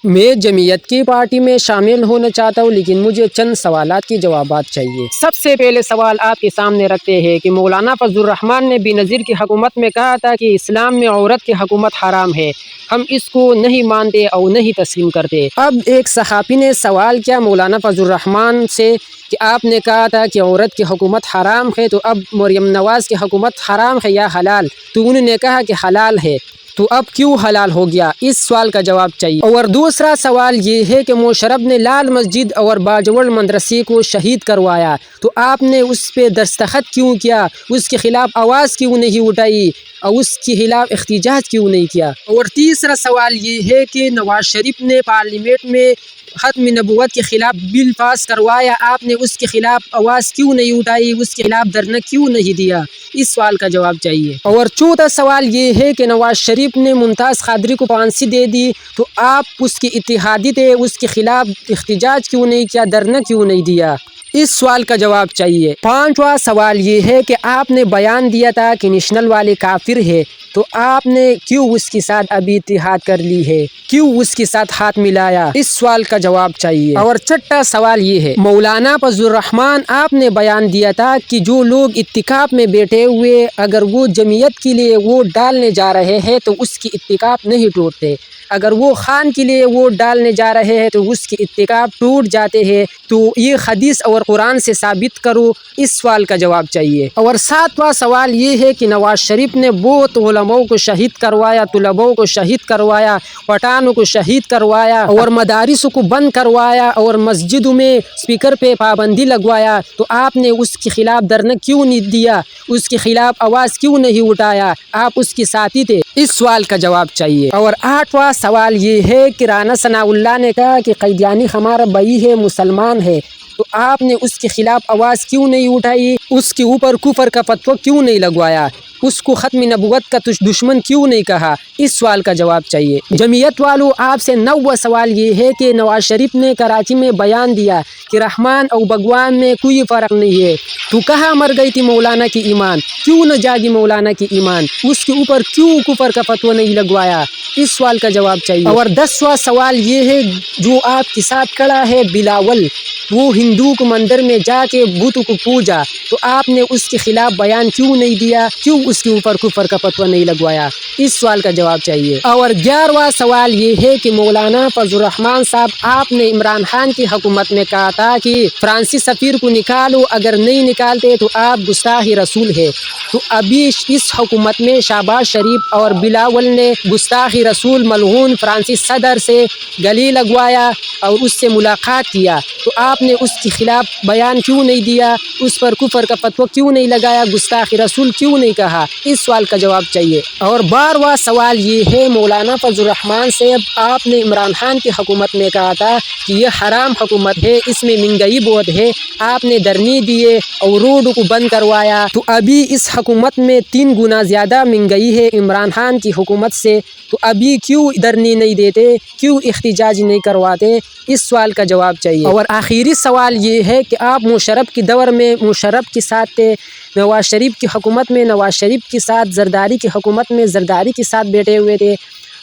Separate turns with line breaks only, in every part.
میں جمعیت کی پارٹی میں شامل ہونا چاہتا ہوں، لیکن مجھے چند سوالات کی جوابات چاہیے۔ سب سے پہلے سوال آپ کے سامنے رکھتے ہیں کہ مولانا فضل الرحمان نے بینظیر کی حکومت میں کہا تھا کہ اسلام میں عورت کی حکومت حرام ہے، ہم اس کو نہیں مانتے اور نہیں تسلیم کرتے۔ اب ایک صحافی نے سوال کیا مولانا فضل الرحمان سے کہ آپ نے کہا تھا کہ عورت کی حکومت حرام ہے، تو اب مریم نواز کی حکومت حرام ہے یا حلال؟ تو انہوں نے کہا کہ حلال ہے، تو اب کیوں حلال ہو گیا؟ اس سوال کا جواب چاہیے۔ اور دوسرا سوال یہ ہے کہ مشرف نے لال مسجد اور باجوڑ مدرسے کو شہید کروایا، تو آپ نے اس پہ دستخط کیوں کیا؟ اس کے خلاف آواز کیوں نہیں اٹھائی اور اس کے خلاف احتجاج کیوں نہیں کیا؟ اور تیسرا سوال یہ ہے کہ نواز شریف نے پارلیمنٹ میں ختم نبوت کے خلاف بل پاس کروایا، آپ نے اس کے خلاف آواز کیوں نہیں اٹھائی، اس کے خلاف دھرنا کیوں نہیں دیا؟ اس سوال کا جواب چاہیے۔ اور چوتھا سوال یہ ہے کہ نواز شریف نے ممتاز قادری کو پھانسی دے دی، تو آپ اس کے اتحادی تھے، اس کے خلاف احتجاج کیوں نہیں کیا، دھرنا کیوں نہیں دیا؟ اس سوال کا جواب چاہیے۔ پانچواں سوال یہ ہے کہ آپ نے بیان دیا تھا کہ نیشنل والے کافر ہے، تو آپ نے کیوں اس کے ساتھ ابھی اتحاد کر لی ہے، کیوں اس کے ساتھ ہاتھ ملایا؟ اس سوال کا جواب چاہیے۔ اور چھٹا سوال یہ ہے مولانا فضل الرحمان، آپ نے بیان دیا تھا کہ جو لوگ اتکاف میں بیٹھے ہوئے اگر وہ جمعیت کے لیے ووٹ ڈالنے جا رہے ہیں تو اس کی اتکاف نہیں ٹوٹتے، اگر وہ خان کے لیے ووٹ ڈالنے جا رہے ہیں تو اس کی اتکاف ٹوٹ جاتے ہیں، تو یہ حدیث اور قرآن سے ثابت کرو۔ اس سوال کا جواب چاہیے۔ اور ساتواں سوال یہ ہے کہ نواز شریف نے بہت علماء کو شہید کروایا، طلباء کو شہید کروایا، پٹھانوں کو شہید کروایا، اور مدارس کو بند کروایا، اور مسجدوں میں اسپیکر پہ پابندی لگوایا، تو آپ نے اس کے خلاف دھرنا کیوں نہیں دیا، اس کے خلاف آواز کیوں نہیں اٹھایا؟ آپ اس کے ساتھی تھے۔ اس سوال کا جواب چاہیے۔ اور آٹھواں سوال یہ ہے کہ رانا ثناء اللہ نے کہا کہ قادیانی ہمارا بھائی ہے، مسلمان ہے، تو آپ نے اس کے خلاف آواز کیوں نہیں اٹھائی، اس کے اوپر کفر کا فتویٰ کیوں نہیں لگوایا، اس کو ختم نبوت کا دشمن کیوں نہیں کہا؟ اس سوال کا جواب چاہیے۔ جمعیت والوں، آپ سے 9واں سوال یہ ہے کہ نواز شریف نے کراچی میں بیان دیا کہ رحمان اور بھگوان میں کوئی فرق نہیں ہے، تو کہاں مر گئی تھی مولانا کی ایمان؟ کیوں نہ جاگی مولانا کی ایمان؟ اس کے اوپر کیوں کفر کا فتویٰ نہیں لگوایا؟ اس سوال کا جواب چاہیے۔ اور 10واں سوال یہ ہے جو آپ کے ساتھ کھڑا ہے بلاول، وہ ہندو کو مندر میں جا کے بت کو پوجا، تو آپ نے اس کے خلاف بیان کیوں نہیں دیا، کیوں اس کے اوپر کفر کا فتویٰ نہیں لگوایا؟ اس سوال کا جواب چاہیے۔ اور 11واں سوال یہ ہے کہ مولانا فضل الرحمان صاحب، آپ نے عمران خان کی حکومت میں کہا تھا کہ فرانسیسی سفیر کو نکالو، اگر نہیں نکالتے تو آپ گستاخ رسول ہے، تو ابھی اس حکومت میں شہباز شریف اور بلاول نے گستاخ رسول ملعون فرانسیسی صدر سے گلے لگوایا اور اس سے ملاقات کیا، تو آپ نے اس کے خلاف بیان کیوں نہیں دیا، اس پر کفر کا فتویٰ کیوں نہیں لگایا، گستاخ رسول کیوں نہیں کہا؟ اس سوال کا جواب چاہیے۔ اور 12واں سوال یہ ہے مولانا فضل الرحمان سے، آپ نے عمران خان کی حکومت میں کہا تھا کہ یہ حرام حکومت ہے، اس میں مہنگائی بہت ہے، آپ نے دھرنے دیے اور روڈ کو بند کروایا، تو ابھی اس حکومت میں 3 گنا زیادہ مہنگائی ہے عمران خان کی حکومت سے، تو ابھی کیوں دھرنے نہیں دیتے، کیوں احتجاج نہیں کرواتے؟ اس سوال کا جواب چاہیے۔ اور آخری سوال یہ ہے کہ آپ مشرف کے دور میں مشرف کے ساتھ تھے، نواز شریف کی حکومت میں نواز شریف کے ساتھ، زرداری کی حکومت میں زرداری کے ساتھ بیٹھے ہوئے تھے،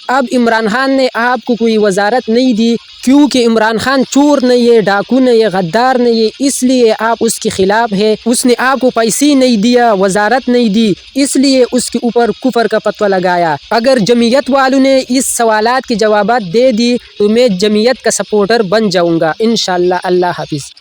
اب عمران خان نے آپ کو کوئی وزارت نہیں دی، کیونکہ عمران خان چور نہیں ہے، ڈاکو نہیں ہے، غدار نہیں ہے، اس لیے آپ اس کے خلاف ہے، اس نے آپ کو پیسے نہیں دیا، وزارت نہیں دی، اس لیے اس کے اوپر کفر کا فتویٰ لگایا۔ اگر جمعیت والوں نے اس سوالات کے جوابات دے دی تو میں جمعیت کا سپورٹر بن جاؤں گا انشاءاللہ۔ اللہ حافظ۔